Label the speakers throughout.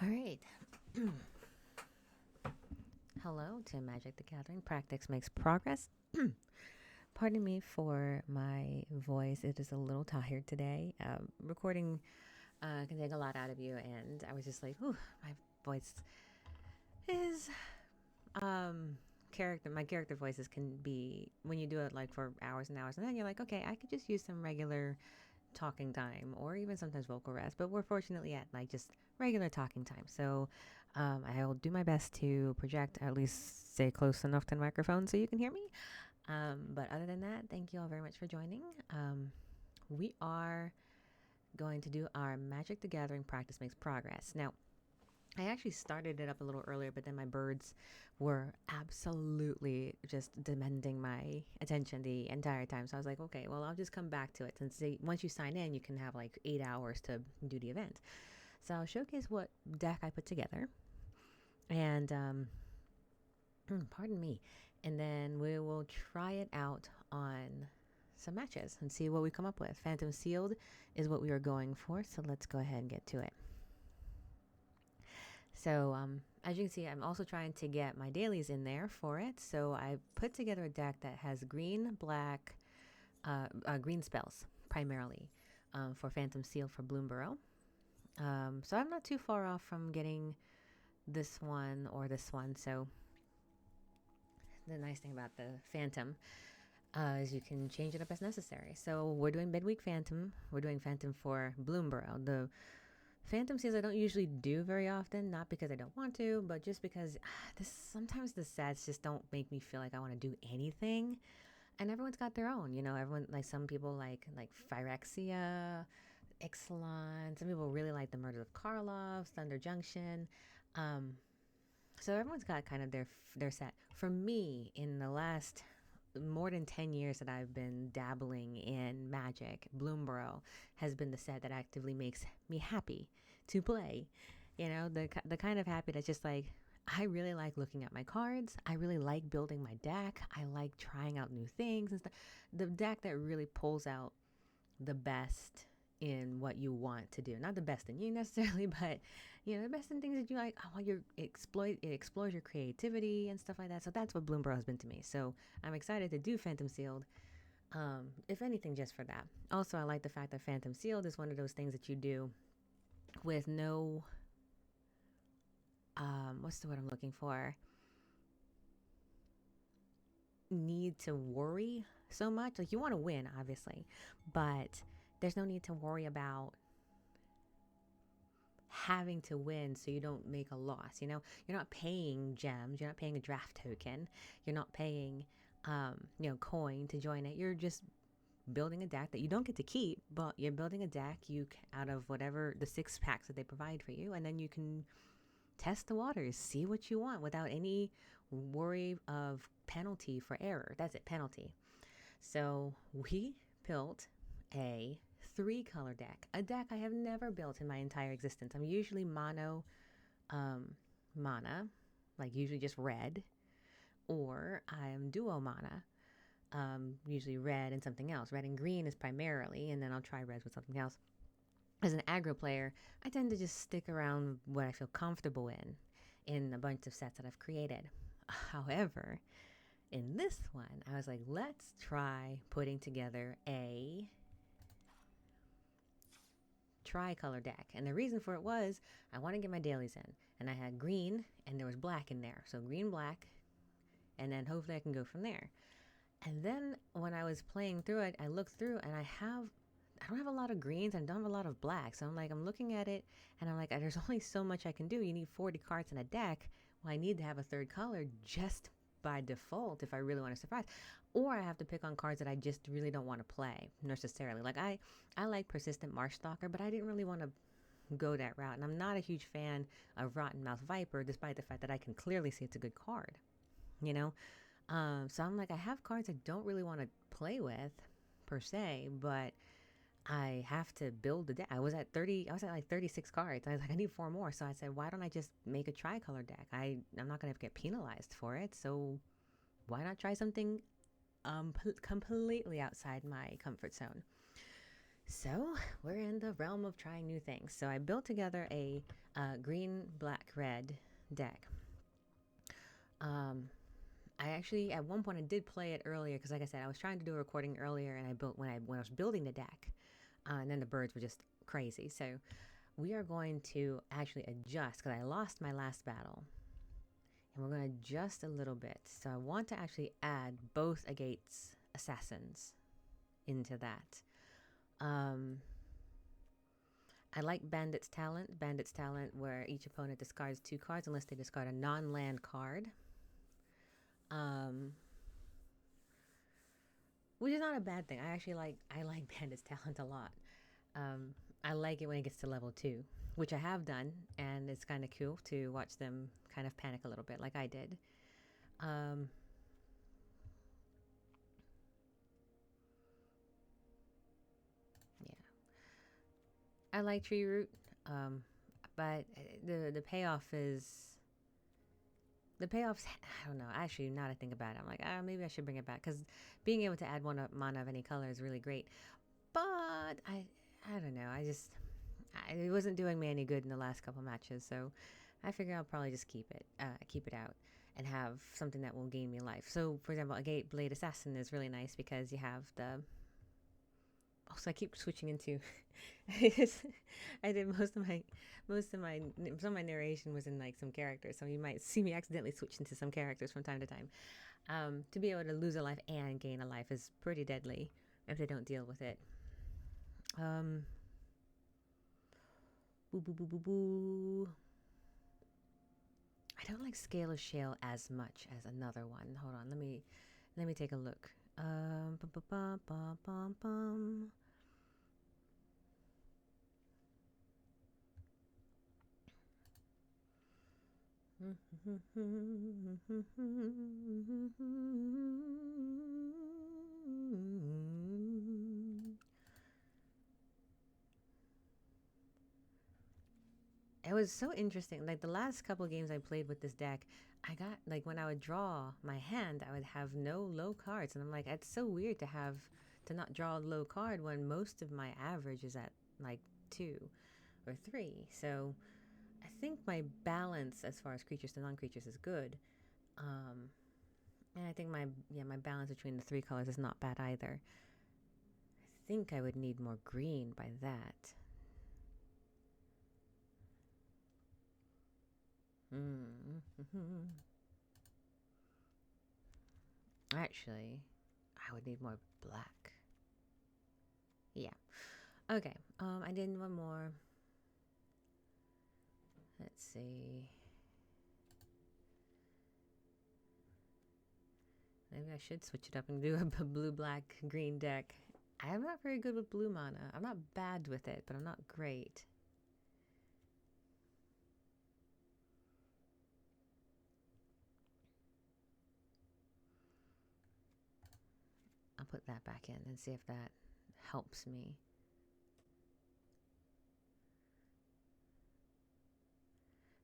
Speaker 1: All right. Hello to Magic the Gathering. Practice makes progress. Pardon me for my voice. It is a little tired today. Recording can take a lot out of you, and I was just like, "Ooh, my voice is character. My character voices can be when you do it like for hours and hours, and then you're like, okay, I could just use some regular talking time or even sometimes vocal rest, but we're fortunately at like just regular talking time. So I will do my best to project, at least stay close enough to the microphone so you can hear me. But other than that, thank you all very much for joining. We are going to do our Magic the Gathering Practice Makes Progress. Now, I actually started it up a little earlier, but then my birds were absolutely just demanding my attention the entire time. So I was like, okay, well, I'll just come back to it since once you sign in, you can have like 8 hours to do the event. So I'll showcase what deck I put together, and pardon me, and then we will try it out on some matches and see what we come up with. Phantom Sealed is what we are going for, so let's go ahead and get to it. So as you can see, I'm also trying to get my dailies in there for it. So I put together a deck that has green, black, green spells primarily for Phantom Seal for Bloomburrow. So I'm not too far off from getting this one or this one. So the nice thing about the Phantom is you can change it up as necessary. So we're doing Midweek Phantom. We're doing Phantom for Bloomburrow. The Phantom Seals I don't usually do very often, not because I don't want to, but just because sometimes the sets just don't make me feel like I want to do anything. And everyone's got their own, everyone, like some people like Phyrexia, Ixalan, some people really like the Murder of Karlov, Thunder Junction. So everyone's got kind of their set. For me, in the last more than 10 years that I've been dabbling in Magic, Bloomburrow has been the set that actively makes me happy to play. The kind of happy that's just like, I really like looking at my cards. I really like building my deck. I like trying out new things and stuff. The deck that really pulls out the best in what you want to do. Not the best in you necessarily, but the best in things that you like. Oh, it explores your creativity and stuff like that. So that's what Bloomburrow has been to me. So I'm excited to do Phantom Sealed. If anything, just for that. Also, I like the fact that Phantom Sealed is one of those things that you do with no what's the word I'm looking for? Need to worry so much. Like, you want to win, obviously, but there's no need to worry about having to win so you don't make a loss. You're not paying gems, you're not paying a draft token, you're not paying coin to join it. You're just building a deck that you don't get to keep, but you're building a deck out of whatever the 6 packs that they provide for you, and then you can test the waters, see what you want without any worry of penalty for error. That's it, penalty. So we built a 3-color deck, a deck I have never built in my entire existence. I'm usually mono mana, like usually just red, or I'm duo mana, usually red and something else. Red and green is primarily, and then I'll try reds with something else. As an aggro player, I tend to just stick around what I feel comfortable in a bunch of sets that I've created. However, in this one, I was like, let's try putting together a tricolor deck. And the reason for it was I want to get my dailies in. And I had green and there was black in there. So green, black, and then hopefully I can go from there. And then when I was playing through it, I looked through and I don't have a lot of greens and I don't have a lot of blacks. So I'm looking at it and I'm like, there's only so much I can do. You need 40 cards in a deck. Well, I need to have a third color just by default if I really want to surprise. Or I have to pick on cards that I just really don't want to play necessarily. Like I like Persistent Marshstalker, but I didn't really want to go that route. And I'm not a huge fan of Rotten Mouth Viper, despite the fact that I can clearly see it's a good card. So I'm like, I have cards I don't really want to play with per se, but I have to build the deck. I was at like 36 cards. I was like, I need 4 more. So I said, why don't I just make a tricolor deck? I'm not going to get penalized for it. So why not try something completely outside my comfort zone? So we're in the realm of trying new things. So I built together a green, black, red deck. I actually at one point I did play it earlier because, like I said, I was trying to do a recording earlier, and I built when I was building the deck, and then the birds were just crazy. So we are going to actually adjust because I lost my last battle, and we're going to adjust a little bit. So I want to actually add both Agate's assassins into that. I like Bandit's Talent. Bandit's Talent, where each opponent discards 2 cards unless they discard a non-land card. Which is not a bad thing. I like Bandit's Talent a lot. I like it when it gets to level 2, which I have done, and it's kind of cool to watch them kind of panic a little bit like I did. Yeah. I like Tree Root, but the payoff is... The payoffs, I don't know. Actually, now that I think about it, I'm like, maybe I should bring it back, because being able to add 1 mana of any color is really great. But I don't know. It wasn't doing me any good in the last couple matches, so I figure I'll probably just keep it out, and have something that will gain me life. So, for example, a Gate Blade Assassin is really nice because you have the... Also, I keep switching into... I did some of my narration was in like some characters, so you might see me accidentally switch into some characters from time to time. To be able to lose a life and gain a life is pretty deadly if they don't deal with it. Boo boo boo boo boo. I don't like Scale of Shale as much as another one. Hold on, let me take a look. It was so interesting. Like the last couple games I played with this deck, I got like when I would draw my hand, I would have no low cards, and I'm like, it's so weird to not draw a low card when most of my average is at like 2 or 3. So I think my balance as far as creatures to non-creatures is good. And I think my balance between the 3 colors is not bad either. I think I would need more green by that. Actually, I would need more black. Yeah. Okay. I did one more. Let's see. Maybe I should switch it up and do a blue, black, green deck. I'm not very good with blue mana. I'm not bad with it, but I'm not great. I'll put that back in and see if that helps me.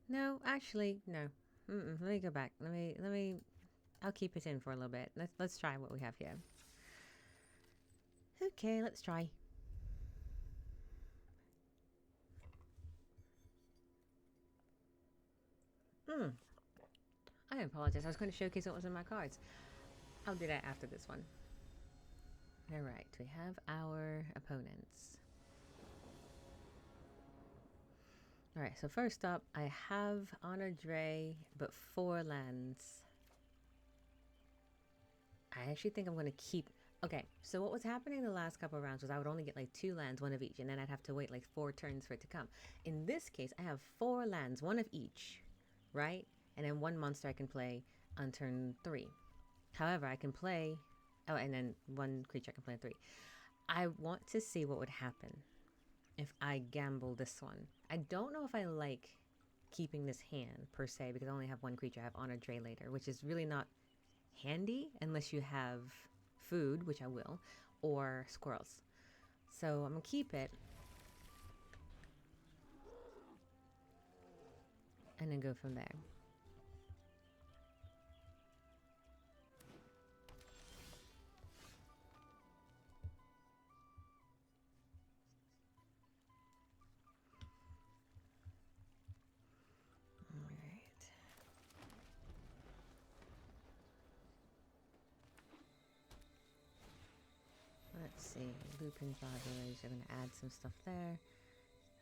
Speaker 1: No, actually, no. Let me go back. Let me. I'll keep it in for a little bit. Let's try what we have here. Okay, let's try. I apologize. I was going to showcase what was in my cards. I'll do that after this one. All right, we have our opponents. All right, so first up, I have Honor Dre, but 4 lands. I actually think I'm going to keep... Okay, so what was happening the last couple of rounds was I would only get like 2 lands, 1 of each, and then I'd have to wait like 4 turns for it to come. In this case, I have 4 lands, 1 of each, right? And then 1 monster I can play on turn 3. However, I can play... Oh, and then 1 creature I can play on 3. I want to see what would happen if I gamble this one. I don't know if I like keeping this hand, per se, because I only have 1 creature. I have Honor Dre later, which is really not handy unless you have food, which I will, or squirrels. So I'm going to keep it. And then go from there. see. Lupin Fabulous. I'm going to add some stuff there.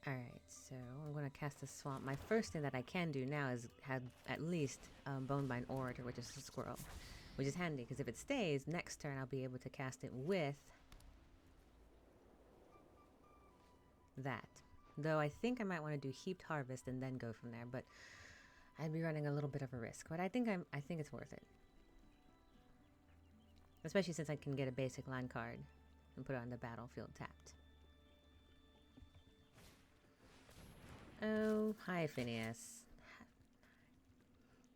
Speaker 1: Alright, so I'm going to cast the swamp. My first thing that I can do now is have at least Bonebine Orator, which is a squirrel. Which is handy, because if it stays, next turn I'll be able to cast it with that. Though I think I might want to do Heaped Harvest and then go from there, but I'd be running a little bit of a risk. But I think it's worth it. Especially since I can get a basic land card and put it on the battlefield tapped. Oh, hi Phineas.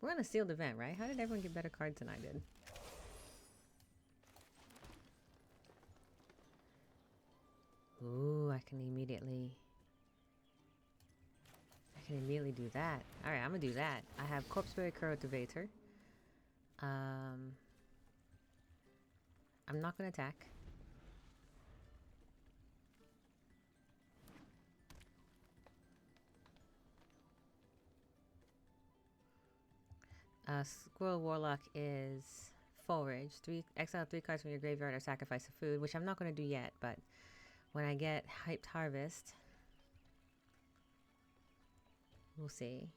Speaker 1: We're on a sealed event, right? How did everyone get better cards than I did? Ooh, I can immediately do that. Alright, I'm gonna do that. I have Corpseberry Cultivator. I'm not gonna attack. Squirrel Warlock is forage. Exile 3 cards from your graveyard or sacrifice a food, which I'm not going to do yet, but when I get Hyped Harvest, we'll see.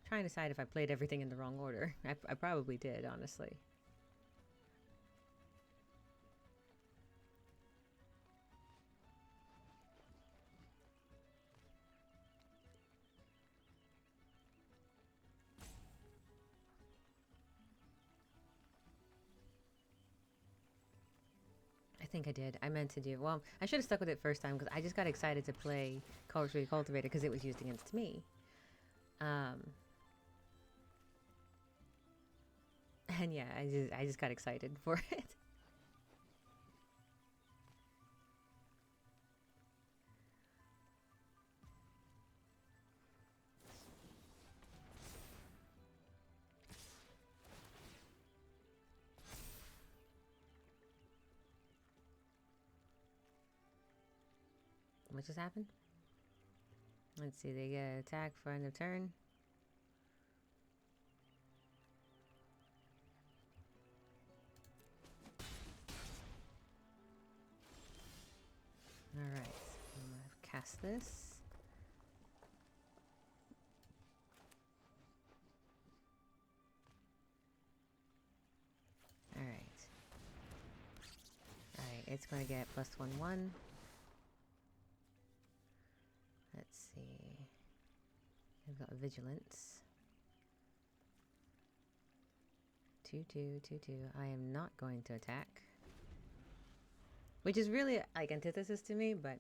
Speaker 1: I'm trying to decide if I played everything in the wrong order. I probably did, honestly. I think I did. I meant to do... Well, I should have stuck with it first time because I just got excited to play Corpseberry Cultivator because it was used against me. And yeah, I just got excited for it. What just happened? Let's see, they get an attack for end of turn. Alright, so I'm gonna cast this. Alright. Alright, it's gonna get +1/1. Let's see. I've got Vigilance. 2/2, 2/2. I am not going to attack. Which is really like antithesis to me, but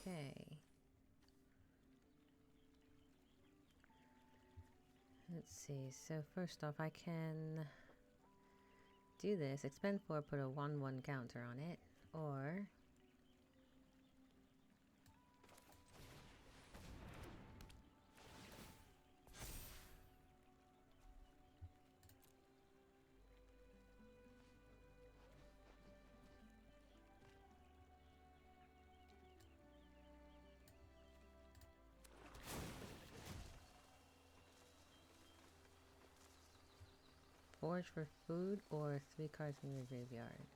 Speaker 1: okay. Let's see. So first off, I can do this. Expend 4, put a 1/1 counter on it, or forage for food, or 3 cards from your graveyard.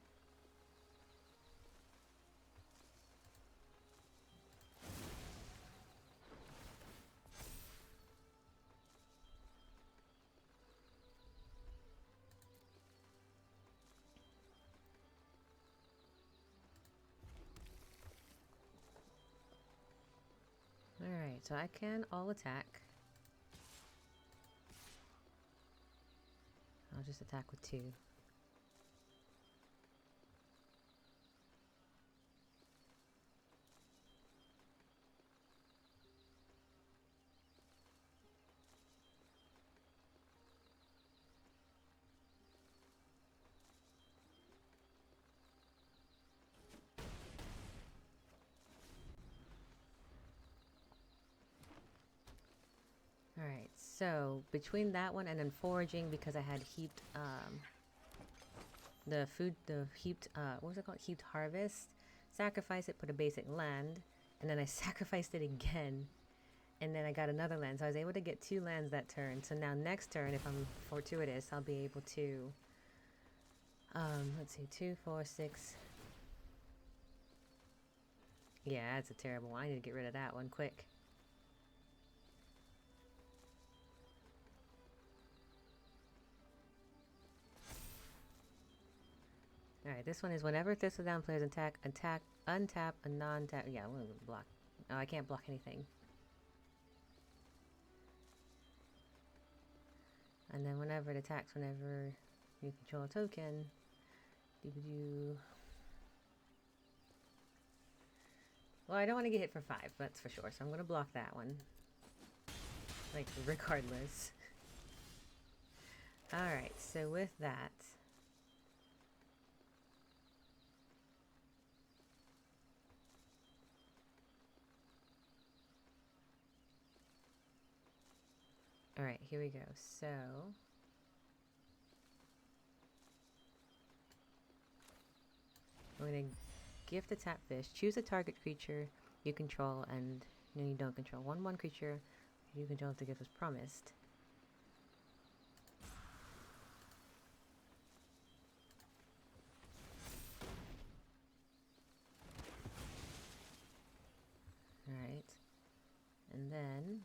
Speaker 1: Alright, so I can all attack. I'll just attack with 2. Alright, So between that one and then foraging, because I had heaped the heaped what was it called? Heaped harvest. Sacrifice it, put a basic land, and then I sacrificed it again, and then I got another land. So I was able to get 2 lands that turn. So now next turn, if I'm fortuitous, I'll be able to let's see, 2, 4, 6. Yeah, that's a terrible one. I need to get rid of that one quick. Alright, this one is whenever Thistledown players untap a non-tap. Yeah, I'm gonna block. Oh, I can't block anything. And then whenever it attacks, whenever you control a token, well, I don't want to get hit for 5, that's for sure. So I'm gonna block that one. Like, regardless. Alright, so with that, alright, here we go. So I'm going to gift the tap fish. Choose a target creature you control and you don't control. 1/1 creature you control if the gift was promised. Alright. And then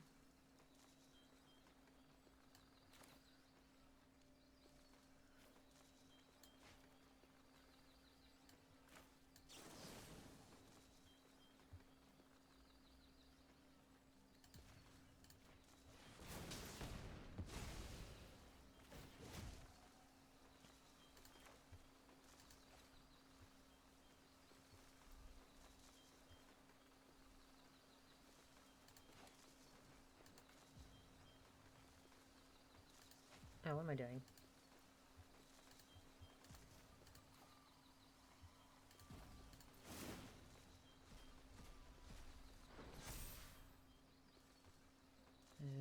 Speaker 1: oh, what am I doing?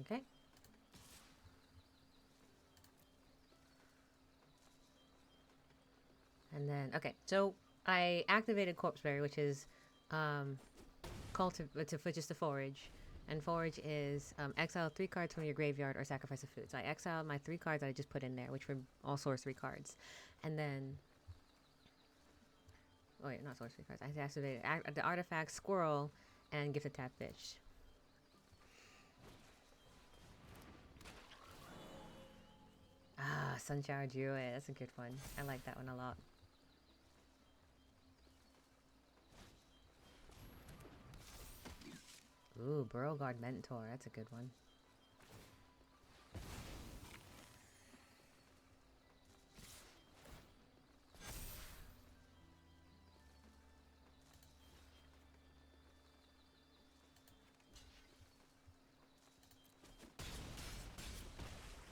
Speaker 1: Okay. And then, okay, so I activated Corpse Berry, which is just to forage. And forage is exile 3 cards from your graveyard or sacrifice a food. So I exiled my 3 cards that I just put in there, which were all sorcery cards. And then, oh wait, not sorcery cards. I activated the artifact, squirrel, and gifted tap fish. Ah, Sunshower Druid. That's a good one. I like that one a lot. Ooh, Burrowguard Mentor. That's a good one.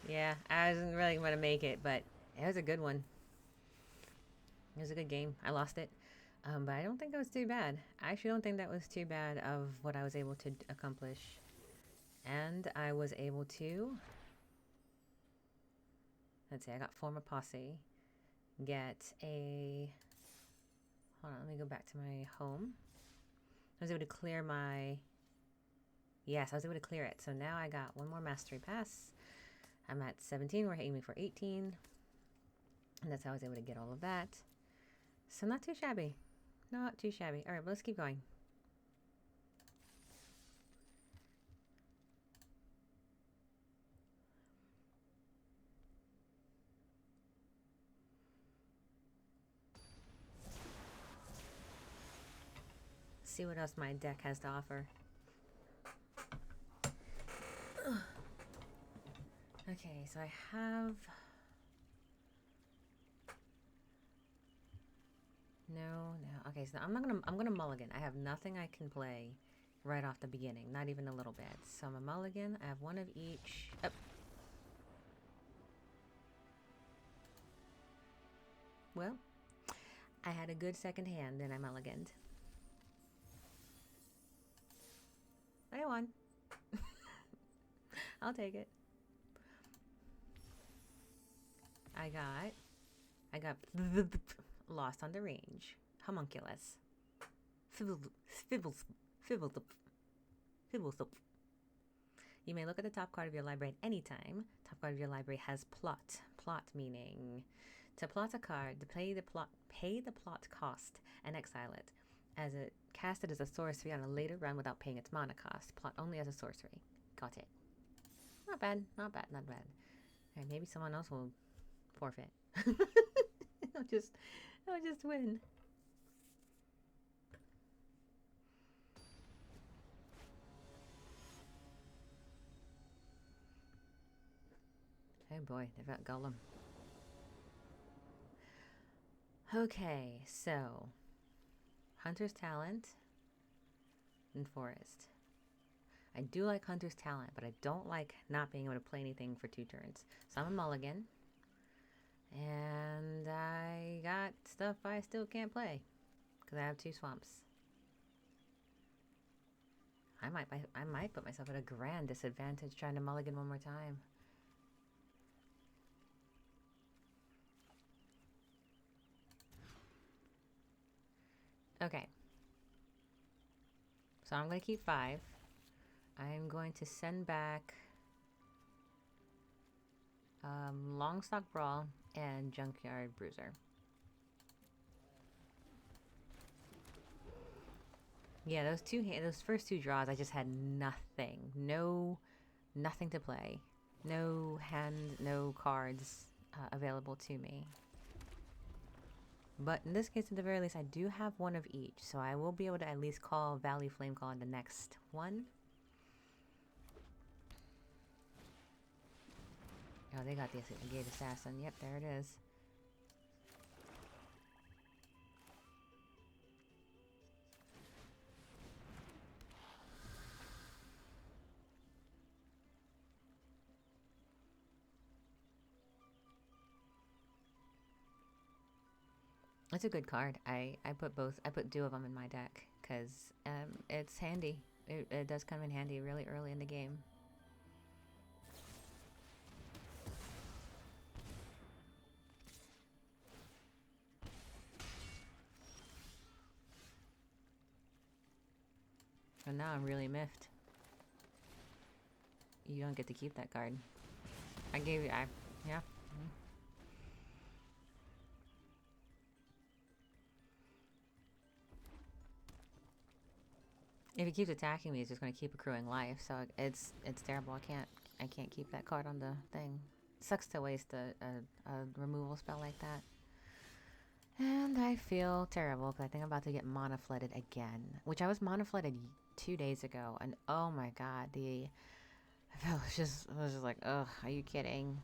Speaker 1: Yeah, I wasn't really going to make it, but it was a good one. It was a good game. I lost it. But I don't think it was too bad. I actually don't think that was too bad of what I was able to accomplish. And I was able to... Let's see, I got Form a Posse. Get a... Hold on, let me go back to my home. I was able to clear my... Yes, I was able to clear it. So now I got 1 more Mastery Pass. I'm at 17. We're aiming for 18. And that's how I was able to get all of that. So not too shabby. Not too shabby. Alright, well, let's keep going. See what else my deck has to offer. Okay, so I have... No. Okay, so I'm gonna mulligan. I have nothing I can play right off the beginning, not even a little bit. So I'm a mulligan. I have 1 of each. Oh. Well, I had a good second hand, then I mulliganed. I won. I'll take it. I got lost on the range. Homunculus. Fibbles. You may look at the top card of your library at any time. Top card of your library has plot. Plot meaning to plot a card, to pay the plot cost, and exile it. As it cast it as a sorcery on a later run without paying its mana cost. Plot only as a sorcery. Got it. Not bad. Alright, maybe someone else will forfeit. I'll just win. Oh boy, they've got Golem. Okay, so Hunter's Talent and Forest. I do like Hunter's Talent, but I don't like not being able to play anything for 2 turns. So I'm a mulligan. And I got stuff I still can't play because I have 2 swamps. I might put myself at a grand disadvantage trying to mulligan one more time. Okay. So I'm going to keep 5. I'm going to send back Longstock Brawl and Junkyard Bruiser. Yeah, those first 2 draws, I just had nothing. Nothing to play. No hand, no cards available to me. But in this case, at the very least, I do have 1 of each. So I will be able to at least call Valley Flamecall on the next one. Oh, they got the Gate Assassin. Yep, there it is. It's a good card. I put 2 of them in my deck because it's handy. It does come in handy really early in the game. And now I'm really miffed. You don't get to keep that card. I gave you, yeah. If he keeps attacking me, it's just going to keep accruing life. So it's terrible. I can't keep that card on the thing. Sucks to waste a removal spell like that. And I feel terrible because I think I'm about to get mana flooded again, which I was mana flooded 2 days ago, and oh my god, I was just like, ugh, are you kidding?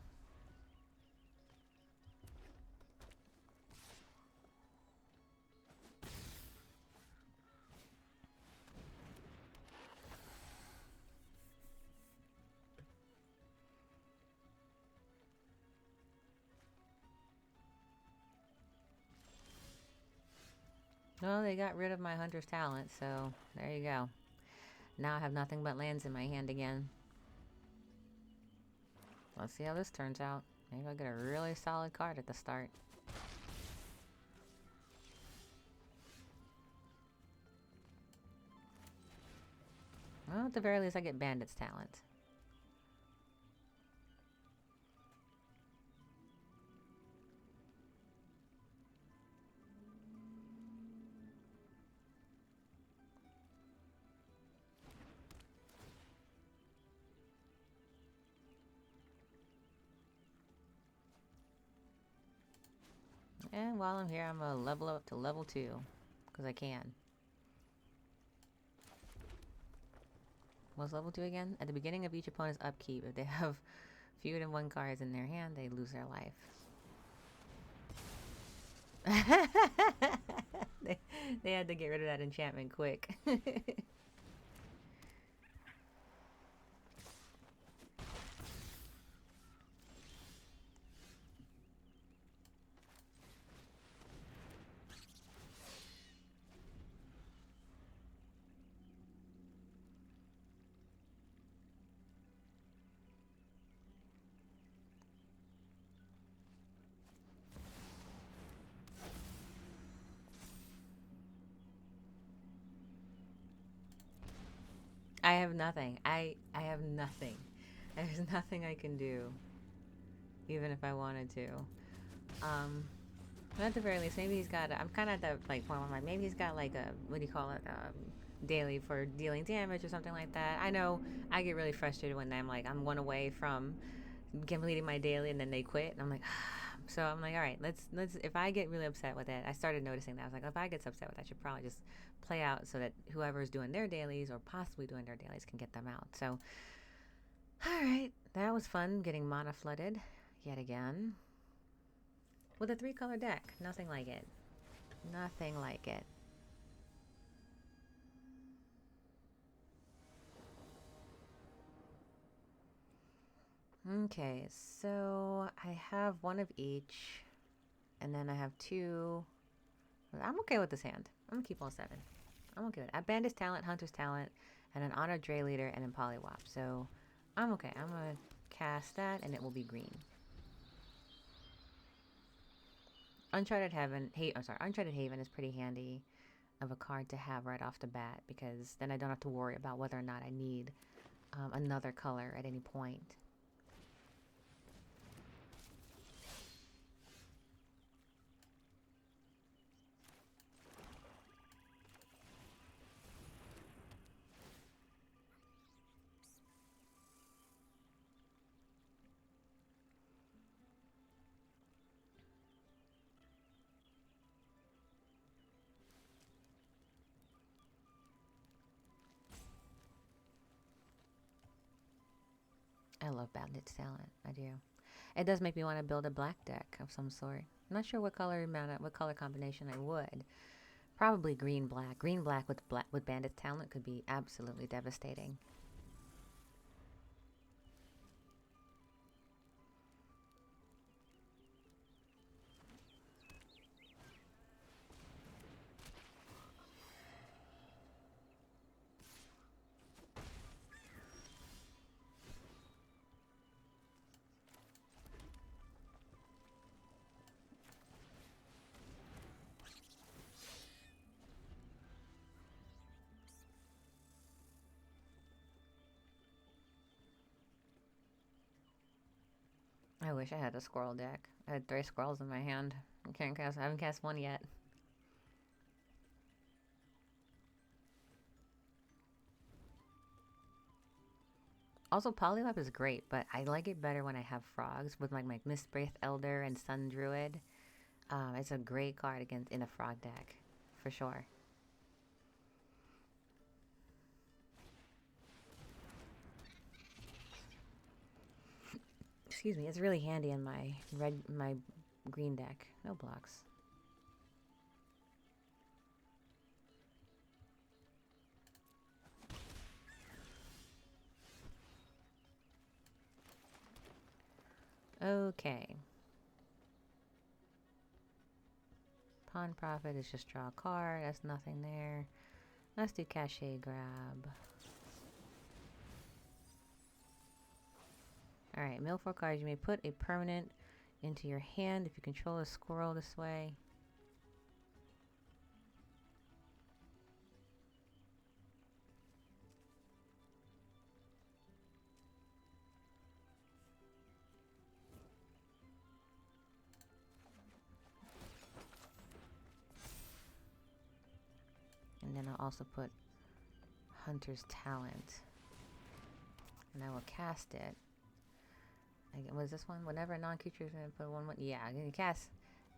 Speaker 1: No, they got rid of my Hunter's Talent, so there you go. Now I have nothing but lands in my hand again. Let's see how this turns out. Maybe I'll get a really solid card at the start. Well, at the very least I get Bandit's Talent. And while I'm here, I'm going to level up to level 2. Because I can. What's level 2 again? At the beginning of each opponent's upkeep, if they have fewer than 1 cards in their hand, they lose their life. they had to get rid of that enchantment quick. I have nothing. I have nothing. There's nothing I can do, even if I wanted to. But at the very least, maybe he's got. I'm kind of at the like point where I'm like, maybe he's got like a, what do you call it? Daily for dealing damage or something like that. I know I get really frustrated when I'm like, I'm one away from completing my daily and then they quit, and I'm like, so I'm like, all right, let's. If I get really upset with it, I started noticing that I was like, if I get upset with it, I should probably just play out so that whoever's doing their dailies or possibly doing their dailies can get them out. So, all right, that was fun getting mana flooded yet again with a 3-color deck. Nothing like it. Nothing like it. Okay, so I have one of each, and then I have 2. I'm okay with this hand. I'm gonna keep all 7. I'm okay with it. I have Bandit's Talent, Hunter's Talent, and an Honor Dray Leader, and then Polywop. So I'm okay. I'm gonna cast that, and it will be green. Uncharted Haven is pretty handy of a card to have right off the bat, because then I don't have to worry about whether or not I need another color at any point. I love Bandit's Talent. I do. It does make me want to build a black deck of some sort. I'm not sure what color combination I would. Probably green black. Green black with Bandit's Talent could be absolutely devastating. I wish I had a squirrel deck. I had 3 squirrels in my hand. I haven't cast one yet. Also, Polywop is great, but I like it better when I have frogs with like my Mistwraith Elder and Sun Druid. It's a great card against in a frog deck, for sure. Excuse me, it's really handy in my green deck. No blocks. Okay. Pawn Profit is just draw a card. That's nothing there. Let's do Cachet Grab. Alright, mill 4 cards. You may put a permanent into your hand if you control a squirrel this way. And then I'll also put Hunter's Talent. And I will cast it. Was this one? Whenever a non-creature is going to put 1/1. Yeah, I'm going to cast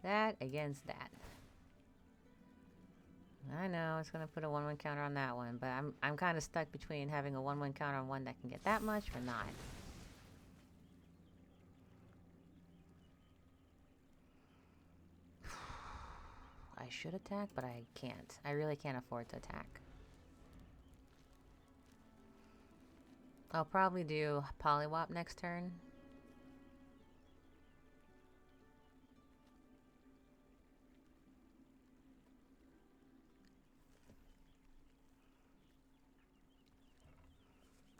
Speaker 1: that against that. I know it's going to put a 1/1 counter on that one, but I'm kind of stuck between having a 1/1 counter on one that can get that much or not. I should attack, but I can't. I really can't afford to attack. I'll probably do Polywop next turn.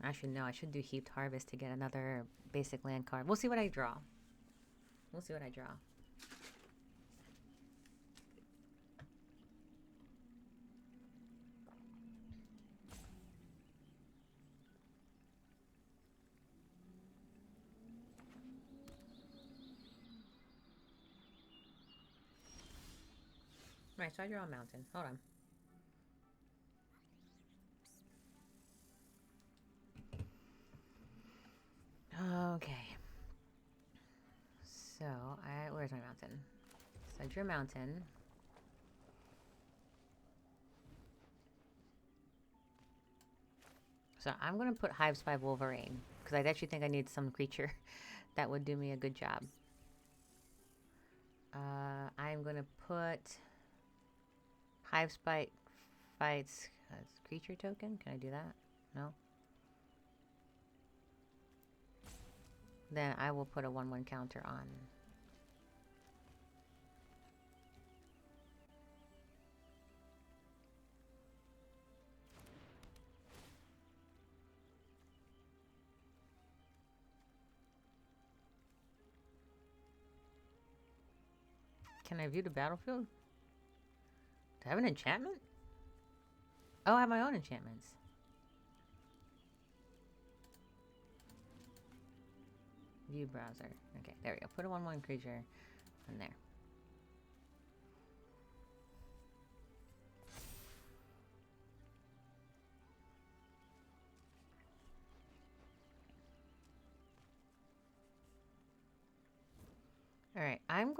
Speaker 1: Actually, no, I should do Heaped Harvest to get another basic land card. We'll see what I draw. We'll see what I draw. Right, so you're on mountain. Hold on. Okay. So, where's my mountain? So I drew a mountain. So I'm going to put Hive Spy Wolverine, because I actually think I need some creature that would do me a good job. I'm going to put Hive Spy fights creature token. Can I do that? No. Then I will put a 1/1 counter on. Can I view the battlefield? Do I have an enchantment? Oh, I have my own enchantments. View browser. Okay, there we go. Put a 1/1 creature in there. Alright, I'm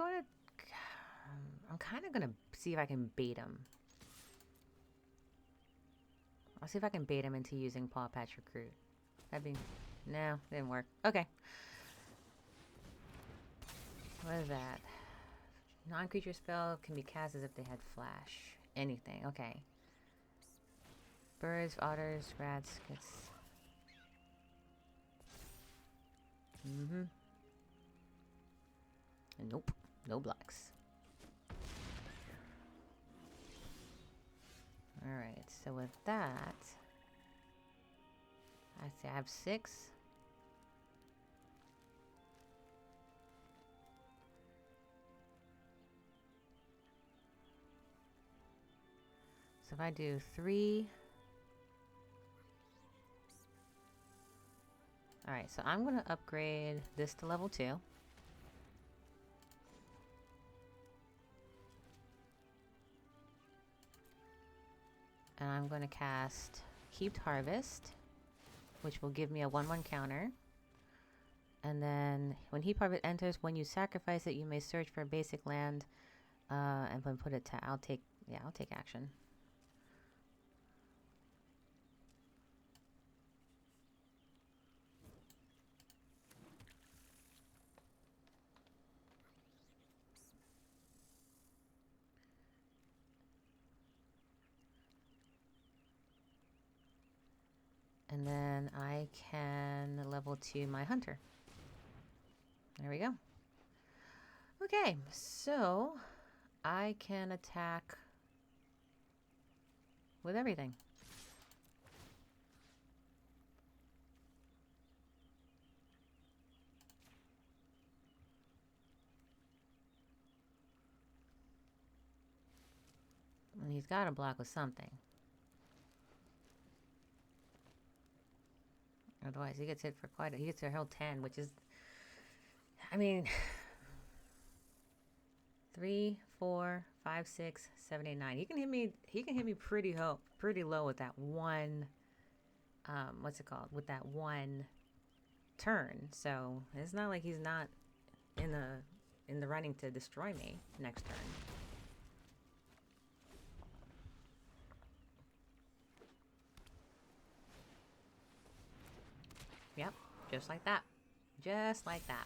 Speaker 1: kind of gonna see if I can bait him. I'll see if I can bait him into using Paw Patch Recruit. That'd be... No, didn't work. Okay. What is that? Non-creature spell can be cast as if they had flash. Anything. Okay. Birds, otters, rats, gets... Nope. No blocks. Alright, so with that... I say I have 6. So if I do 3... Alright, so I'm going to upgrade this to level 2. And I'm going to cast Heaped Harvest, which will give me a 1/1 counter. And then when Heaped Harvest enters, when you sacrifice it, you may search for a basic land and then put it to... I'll take action. And then I can level 2 my hunter. There we go. Okay, so I can attack with everything. And he's got to block with something. Otherwise, he gets hit for quite a... He gets to heal 10, which is... I mean... 3, 4, 5, 6, 7, 8, 9. He can hit me pretty low with that one... what's it called? With that one turn. So, it's not like he's not in the running to destroy me next turn. Yep, just like that. Just like that.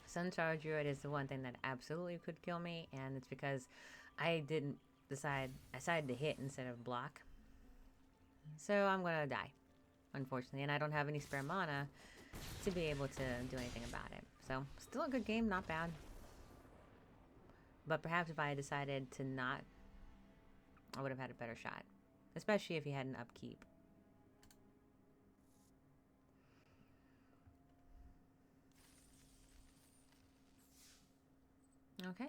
Speaker 1: Suntower Druid is the one thing that absolutely could kill me, and it's because I decided to hit instead of block. So I'm gonna die, unfortunately, and I don't have any spare mana to be able to do anything about it. So, still a good game, not bad. But perhaps if I had decided to not, I would have had a better shot. Especially if he had an upkeep. Okay.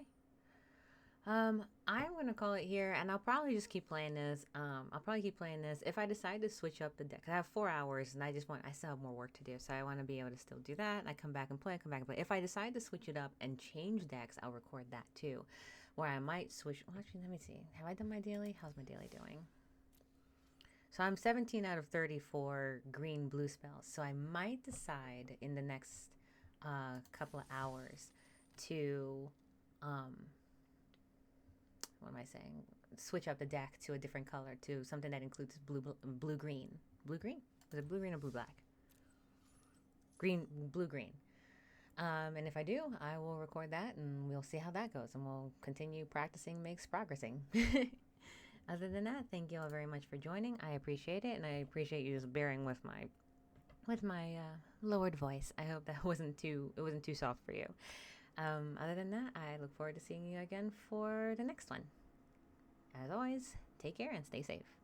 Speaker 1: I'm gonna call it here, and I'll probably just keep playing this. If I decide to switch up the deck. I have 4 hours, and I still have more work to do, so I want to be able to still do that. And I come back and play. If I decide to switch it up and change decks, I'll record that too. Or I might switch. Well, actually, let me see. Have I done my daily? How's my daily doing? So I'm 17 out of 30 for green blue spells. So I might decide in the next couple of hours to, what am I saying? Switch up the deck to a different color, to something that includes blue green. Blue green? Was it blue green or blue black? Green, blue green. And if I do, I will record that and we'll see how that goes. And we'll continue practicing makes progressing. Other than that, thank you all very much for joining. I appreciate it, and I appreciate you just bearing with my lowered voice. I hope that wasn't too soft for you. Other than that, I look forward to seeing you again for the next one. As always, take care and stay safe.